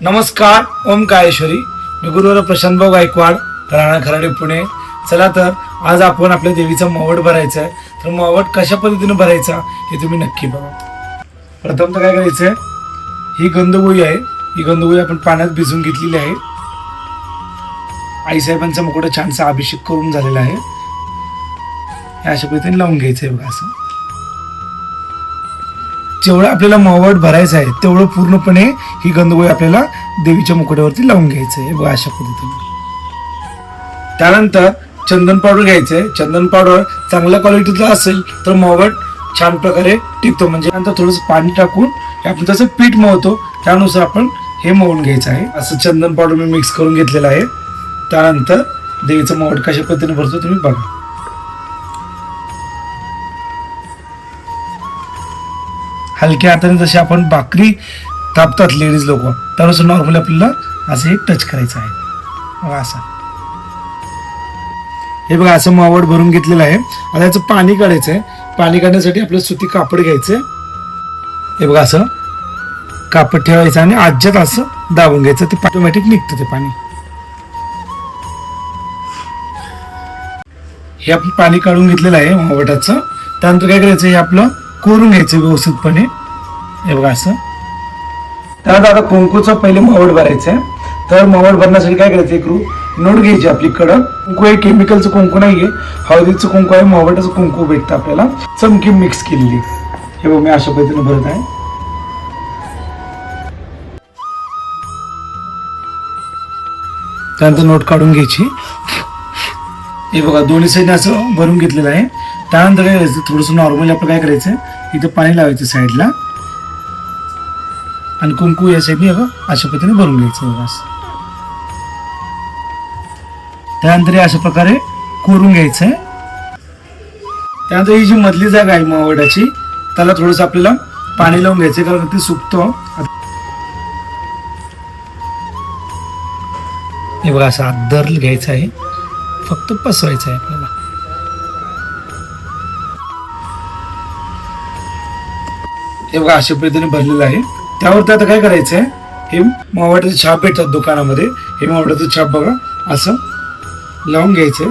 नमस्कार, ओम काळेश्वरी. मी गुरुवर प्रशांत भाऊ गायकवाड, राणा खराडे, पुणे. चला तर आज आपण आपल्या देवीचा मावट भरायचा आहे. तर मावट कशा पद्धतीने भरायचा हे तुम्ही नक्की बघा. प्रथम तर काय करायचंय, ही गंधगोळी आहे. ही गंधगोळी आपण पाण्यात भिजवून घेतलेली आहे. आईसाहेबांचा मुकुटा छानसा अभिषेक करून झालेला आहे. हे अशा पद्धतीने लावून घ्यायचंय बघा. असं जेवढं आपल्याला मावट भरायचं आहे तेवढं पूर्णपणे ही गंधगोळी आपल्याला देवीच्या मुकुटावरती लावून घ्यायचं आहे बघा, अशा पद्धतीने. त्यानंतर चंदन पावडर घ्यायचंय. चंदन पावडर चांगल्या क्वालिटीचा असेल तर मावट छान प्रकारे टिकतो. म्हणजे नंतर थोडंसं पाणी टाकून आपण त्याचं पीठ मळतो, त्यानुसार आपण हे मळून घ्यायचं आहे. असं चंदन पावडर मी मिक्स करून घेतलेलं आहे. त्यानंतर देवीचं मावट कशा पद्धतीने भरतो तुम्ही बघा. हलक्या हाताने जसे आपण भाकरी थापतात लेडीज लोक, त्यानुसार नॉर्मली आपल्याला असं एक टच करायचं आहे बघा. असं हे बघा, असं मावट भरून घेतलेलं आहे. आता याचं पाणी काढायचं आहे. पाणी काढण्यासाठी आपल्याला सुती कापड घ्यायचंय. हे बघा, असं कापड ठेवायचं आणि आज्यात असं दाबून घ्यायचं. ते ऑटोमॅटिक निघतं ते पाणी. हे आपण पाणी काढून घेतलेलं आहे मावटाचं. त्यानंतर काय करायचं, हे आपलं कोरून घ्यायचं व्यवस्थितपणे. हे बघा असं. त्यानंतर आता कुंकूचं पहिले मावट भरायचं आहे. तर मावट भरण्यासाठी काय करायचं, एक नोट घ्यायची आपली कडक. कुंकू हे केमिकलचं कुंकू नाहीये, हळदीचं कुंकू आहे. मावटाचं कुंकू भेटतं आपल्याला, चमकी मिक्स केलेली. हे बघ, मी अशा पद्धतीने भरत आहे. त्यानंतर नोट काढून घ्यायची. हे बघा, दोन्ही साईडने असं भरून घेतलेलं आहे. त्यानंतर काय करायचं, थोडंसं नॉर्मली आपलं काय करायचं, इथं पाणी लावायचं साईडला आणि कुंकू या साईडने अशा पद्धतीने भरून घ्यायचं बघा. त्यानंतर अशा प्रकारे कोरून घ्यायचंय. त्यानंतर ही जी मधली जागा आहे मावटाची, त्याला थोडंसं आपल्याला पाणी लावून घ्यायचं, कारण ते सुकतं. हे बघा, असं अद्दर घ्यायचं आहे, फक्त पसवायचं आहे आपल्याला. हे बघा, अशा पद्धतीने भरलेलं आहे. त्यावरती आता काय करायचंय, हे मावटाचे छाप भेटतात दुकानामध्ये. हे मावटाचं छाप बघा, असं लावून घ्यायचंय.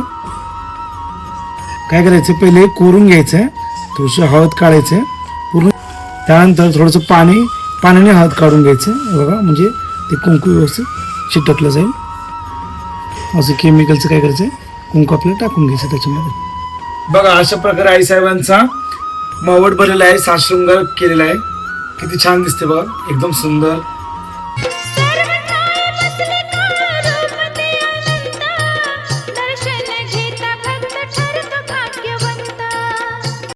काय करायचं, पहिले कोरून घ्यायचंय, थोडंसं हळद काढायचंय पूर्ण. त्यानंतर थोडंसं पाण्याने हळद काढून घ्यायचं बघा, म्हणजे ते कुंकू व्यवस्थित चिटकलं जाईल. असं केमिकलचं काय करायचंय, कुंकू आपल्याला टाकून घ्यायचं त्याच्यामध्ये बघा. अशा प्रकारे आईसाहेबांचा मावट भरलेला आहे, सात शृंगार केलेला आहे. किती छान दिसते बघा, एकदम सुंदर.